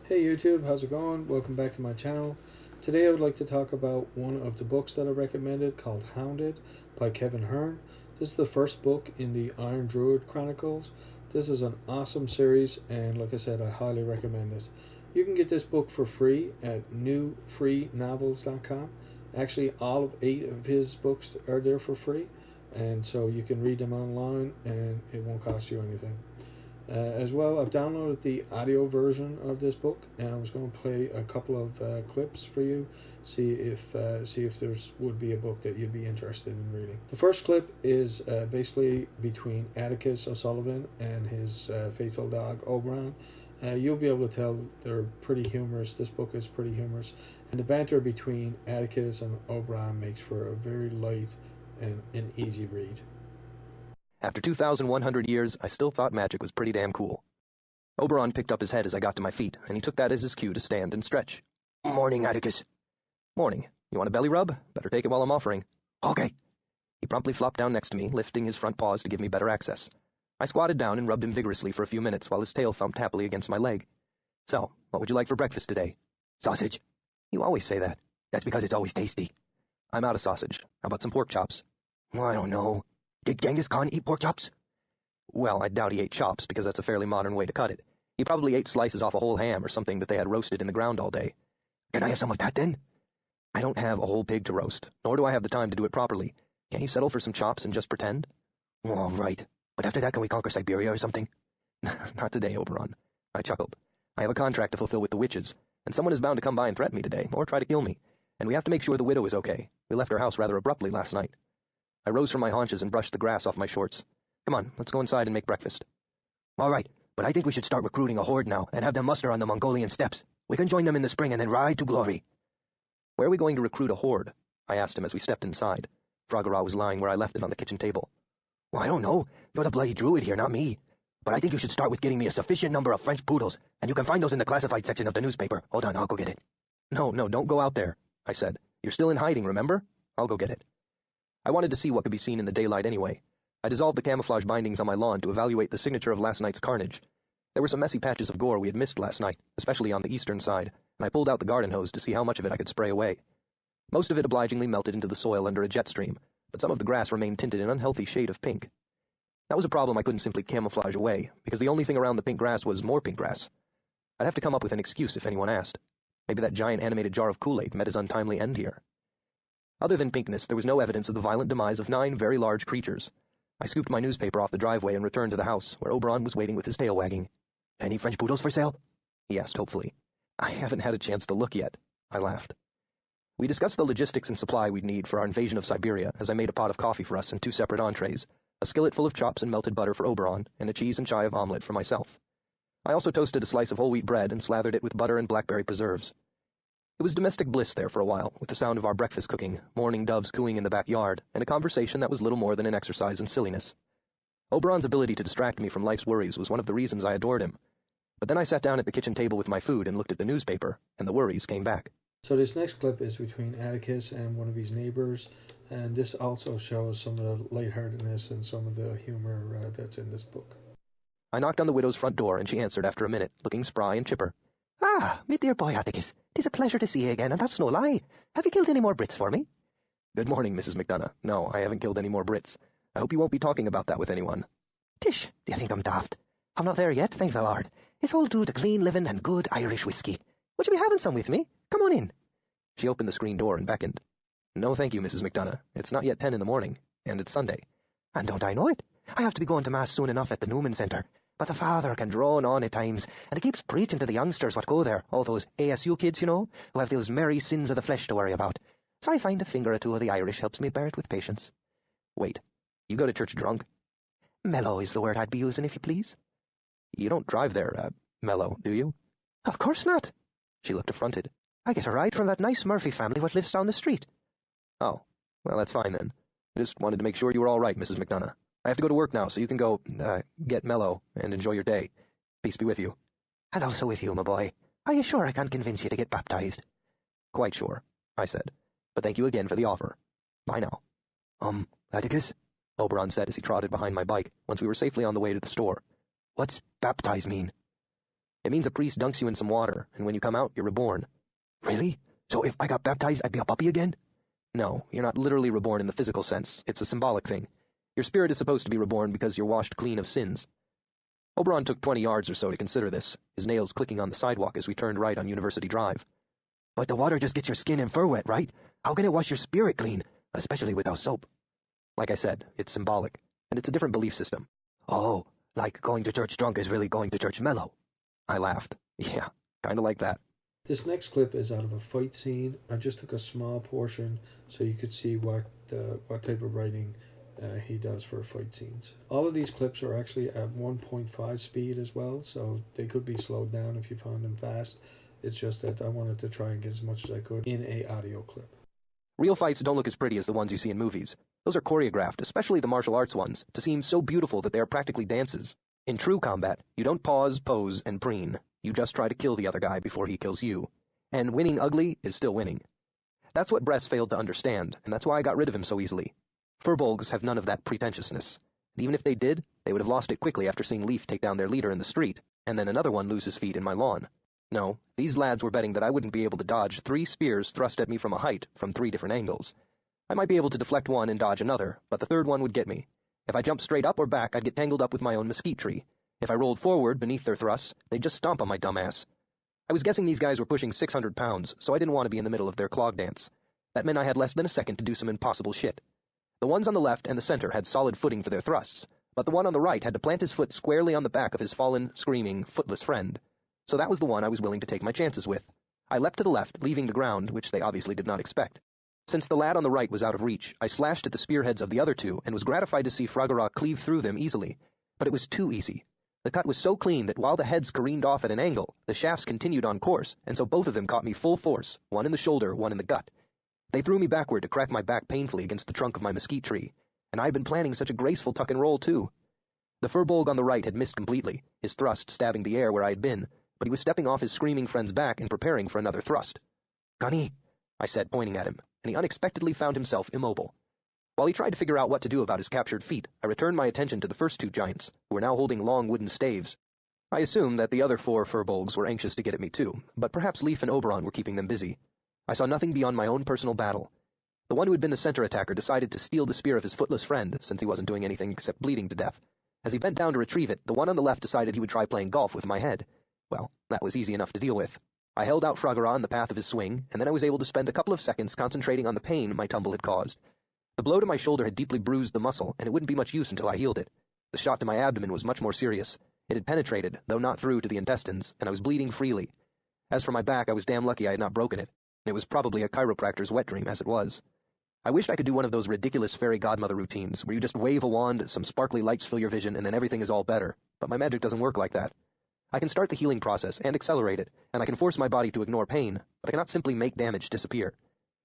Hey YouTube, how's it going? Welcome back to my channel. Today I would like to talk about one of the books that I recommended called Hounded by Kevin Hearne. This is the first book in the Iron Druid Chronicles. This is an awesome series and like I said, I highly recommend it. You can get this book for free at newfreenovels.com. Actually, all of 8 of his books are there for free, and so you can read them online and it won't cost you anything. As well, I've downloaded the audio version of this book, and I was going to play a couple of clips for you, see if there's would be a book that you'd be interested in reading. The first clip is basically between Atticus O'Sullivan and his faithful dog Oberon. You'll be able to tell they're pretty humorous. This book is pretty humorous, and the banter between Atticus and Oberon makes for a very light and an easy read. After 2,100 years, I still thought magic was pretty damn cool. Oberon picked up his head as I got to my feet, and he took that as his cue to stand and stretch. "Morning, Atticus." "Morning. You want a belly rub? Better take it while I'm offering." "Okay." He promptly flopped down next to me, lifting his front paws to give me better access. I squatted down and rubbed him vigorously for a few minutes while his tail thumped happily against my leg. "So, what would you like for breakfast today?" "Sausage." "You always say that." "That's because it's always tasty." "I'm out of sausage. How about some pork chops?" "I don't know. Did Genghis Khan eat pork chops?" "Well, I doubt he ate chops, because that's a fairly modern way to cut it. He probably ate slices off a whole ham or something that they had roasted in the ground all day." "Can I have some of that, then?" "I don't have a whole pig to roast, nor do I have the time to do it properly. Can't you settle for some chops and just pretend?" "All right. But after that, can we conquer Siberia or something?" "Not today, Oberon." I chuckled. "I have a contract to fulfill with the witches, and someone is bound to come by and threaten me today, or try to kill me. And we have to make sure the widow is okay. We left her house rather abruptly last night." I rose from my haunches and brushed the grass off my shorts. "Come on, let's go inside and make breakfast." "All right, but I think we should start recruiting a horde now and have them muster on the Mongolian steppes. We can join them in the spring and then ride to glory." "Where are we going to recruit a horde?" I asked him as we stepped inside. Froggerah was lying where I left it on the kitchen table. "Well, I don't know. You're the bloody druid here, not me. But I think you should start with getting me a sufficient number of French poodles, and you can find those in the classified section of the newspaper. Hold on, I'll go get it." No, don't go out there," I said. "You're still in hiding, remember? I'll go get it." I wanted to see what could be seen in the daylight anyway. I dissolved the camouflage bindings on my lawn to evaluate the signature of last night's carnage. There were some messy patches of gore we had missed last night, especially on the eastern side, and I pulled out the garden hose to see how much of it I could spray away. Most of it obligingly melted into the soil under a jet stream, but some of the grass remained tinted an unhealthy shade of pink. That was a problem I couldn't simply camouflage away, because the only thing around the pink grass was more pink grass. I'd have to come up with an excuse if anyone asked. Maybe that giant animated jar of Kool-Aid met its untimely end here. Other than pinkness, there was no evidence of the violent demise of 9 very large creatures. I scooped my newspaper off the driveway and returned to the house, where Oberon was waiting with his tail wagging. "Any French poodles for sale?" he asked hopefully. "I haven't had a chance to look yet," I laughed. We discussed the logistics and supply we'd need for our invasion of Siberia as I made a pot of coffee for us and 2 separate entrees, a skillet full of chops and melted butter for Oberon, and a cheese and chive omelet for myself. I also toasted a slice of whole wheat bread and slathered it with butter and blackberry preserves. It was domestic bliss there for a while, with the sound of our breakfast cooking, morning doves cooing in the backyard, and a conversation that was little more than an exercise in silliness. Oberon's ability to distract me from life's worries was one of the reasons I adored him. But then I sat down at the kitchen table with my food and looked at the newspaper, and the worries came back. So this next clip is between Atticus and one of his neighbors, and this also shows some of the lightheartedness and some of the humor that's in this book. I knocked on the widow's front door, and she answered after a minute, looking spry and chipper. "Ah, me dear boy Atticus, 'tis a pleasure to see you again, and that's no lie. Have you killed any more Brits for me?" "Good morning, Mrs. McDonough. No, I haven't killed any more Brits. I hope you won't be talking about that with anyone." "Tish, do you think I'm daft? I'm not there yet, thank the Lord. It's all due to clean living and good Irish whiskey. Would you be having some with me? Come on in." She opened the screen door and beckoned. "No, thank you, Mrs. McDonough. It's not yet 10 in the morning, and it's Sunday." "And don't I know it? I have to be going to Mass soon enough at the Newman Centre. But the father can drone on at times, and he keeps preaching to the youngsters what go there, all those ASU kids, you know, who have those merry sins of the flesh to worry about. So I find a finger or two of the Irish helps me bear it with patience." "Wait, you go to church drunk?" "Mellow is the word I'd be using, if you please." "You don't drive there, Mellow, do you?" "Of course not." She looked affronted. "I get a ride from that nice Murphy family what lives down the street." "Oh, well, that's fine then. I just wanted to make sure you were all right, Mrs. McDonough. I have to go to work now, so you can go, get mellow and enjoy your day. Peace be with you." "And also with you, my boy. Are you sure I can't convince you to get baptized?" "Quite sure," I said. "But thank you again for the offer. Bye now." Atticus," Oberon said as he trotted behind my bike, once we were safely on the way to the store. "what's baptize mean?" It means a priest dunks you in some water, and when you come out, you're reborn. Really? So if I got baptized, I'd be a puppy again? No, you're not literally reborn in the physical sense. It's a symbolic thing. Your spirit is supposed to be reborn because you're washed clean of sins. Oberon took 20 yards or so to consider this, his nails clicking on the sidewalk as we turned right on University Drive. But the water just gets your skin and fur wet, right? How can it wash your spirit clean, especially without soap? Like I said, it's symbolic, and it's a different belief system. Oh, like going to church drunk is really going to church mellow. I laughed. Yeah, kinda like that. This next clip is out of a fight scene. I just took a small portion so you could see what type of writing he does for fight scenes. All of these clips are actually at 1.5 speed as well, so they could be slowed down if you found them fast. It's just that I wanted to try and get as much as I could in a audio clip. Real fights don't look as pretty as the ones you see in movies. Those are choreographed, especially the martial arts ones, to seem so beautiful that they are practically dances. In true combat, you don't pause, pose, and preen. You just try to kill the other guy before he kills you. And winning ugly is still winning. That's what Bress failed to understand, and that's why I got rid of him so easily. Furbolgs have none of that pretentiousness. And even if they did, they would have lost it quickly after seeing Leaf take down their leader in the street, and then another one lose his feet in my lawn. No, these lads were betting that I wouldn't be able to dodge 3 spears thrust at me from a height from 3 different angles. I might be able to deflect one and dodge another, but the third one would get me. If I jumped straight up or back, I'd get tangled up with my own mesquite tree. If I rolled forward beneath their thrusts, they'd just stomp on my dumb ass. I was guessing these guys were pushing 600 pounds, so I didn't want to be in the middle of their clog dance. That meant I had less than a second to do some impossible shit. The ones on the left and the center had solid footing for their thrusts, but the one on the right had to plant his foot squarely on the back of his fallen, screaming, footless friend. So that was the one I was willing to take my chances with. I leapt to the left, leaving the ground, which they obviously did not expect. Since the lad on the right was out of reach, I slashed at the spearheads of the other 2 and was gratified to see Fragara cleave through them easily. But it was too easy. The cut was so clean that while the heads careened off at an angle, the shafts continued on course, and so both of them caught me full force, one in the shoulder, one in the gut. They threw me backward to crack my back painfully against the trunk of my mesquite tree, and I had been planning such a graceful tuck and roll, too. The furbolg on the right had missed completely, his thrust stabbing the air where I had been, but he was stepping off his screaming friend's back and preparing for another thrust. "Gunny," I said, pointing at him, and he unexpectedly found himself immobile. While he tried to figure out what to do about his captured feet, I returned my attention to the first 2 giants, who were now holding long wooden staves. I assumed that the other 4 furbolgs were anxious to get at me too, but perhaps Leaf and Oberon were keeping them busy. I saw nothing beyond my own personal battle. The one who had been the center attacker decided to steal the spear of his footless friend, since he wasn't doing anything except bleeding to death. As he bent down to retrieve it, the one on the left decided he would try playing golf with my head. Well, that was easy enough to deal with. I held out Fragara in the path of his swing, and then I was able to spend a couple of seconds concentrating on the pain my tumble had caused. The blow to my shoulder had deeply bruised the muscle, and it wouldn't be much use until I healed it. The shot to my abdomen was much more serious. It had penetrated, though not through to the intestines, and I was bleeding freely. As for my back, I was damn lucky I had not broken it. It was probably a chiropractor's wet dream, as it was. I wished I could do one of those ridiculous fairy godmother routines, where you just wave a wand, some sparkly lights fill your vision, and then everything is all better. But my magic doesn't work like that. I can start the healing process and accelerate it, and I can force my body to ignore pain, but I cannot simply make damage disappear.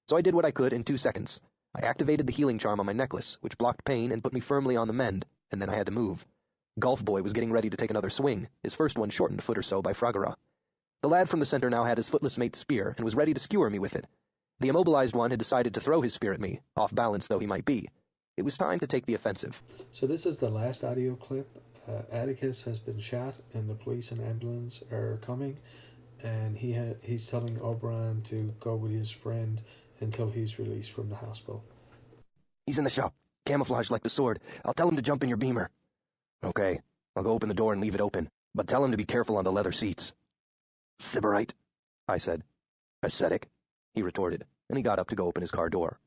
So I did what I could in 2 seconds. I activated the healing charm on my necklace, which blocked pain and put me firmly on the mend, and then I had to move. Golf Boy was getting ready to take another swing, his first one shortened a foot or so by Fragara. The lad from the center now had his footless mate's spear and was ready to skewer me with it. The immobilized one had decided to throw his spear at me, off balance though he might be. It was time to take the offensive. So this is the last audio clip. Atticus has been shot and the police and ambulance are coming, and he's telling Oberon to go with his friend until he's released from the hospital. "He's in the shop, camouflaged like the sword. I'll tell him to jump in your beamer." "Okay, I'll go open the door and leave it open, but tell him to be careful on the leather seats." "Sybarite," I said. "Ascetic," he retorted, and he got up to go open his car door.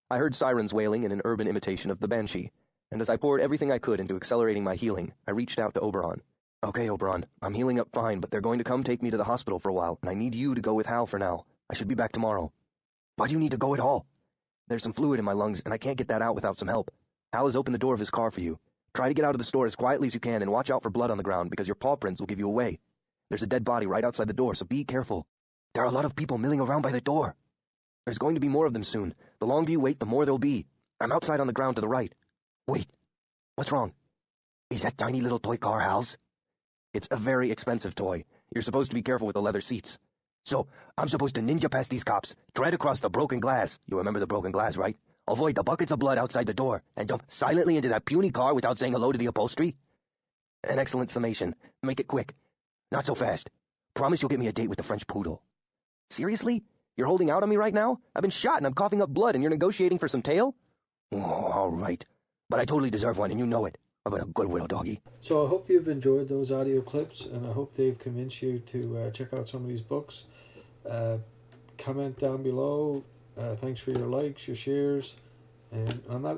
I heard sirens wailing in an urban imitation of the banshee, and as I poured everything I could into accelerating my healing, I reached out to Oberon. "Okay, Oberon, I'm healing up fine, but they're going to come take me to the hospital for a while, and I need you to go with Hal for now. I should be back tomorrow." "Why do you need to go at all?" "There's some fluid in my lungs, and I can't get that out without some help. Hal has opened the door of his car for you. Try to get out of the store as quietly as you can, and watch out for blood on the ground, because your paw prints will give you away. There's a dead body right outside the door, so be careful." "There are a lot of people milling around by the door." "There's going to be more of them soon. The longer you wait, the more there'll be. I'm outside on the ground to the right." "Wait, what's wrong? Is that tiny little toy car Hal's?" "It's a very expensive toy. You're supposed to be careful with the leather seats." "So, I'm supposed to ninja past these cops, tread across the broken glass. You remember the broken glass, right? Avoid the buckets of blood outside the door, and jump silently into that puny car without saying hello to the upholstery?" "An excellent summation. Make it quick." Not so fast. Promise you'll get me a date with the French poodle. Seriously? You're holding out on me right now? I've been shot and I'm coughing up blood and you're negotiating for some tail? Oh, all right. But I totally deserve one and you know it. I've been a good widow doggy. So I hope you've enjoyed those audio clips, and I hope they've convinced you to check out some of these books. Comment down below. Thanks for your likes, your shares, and on that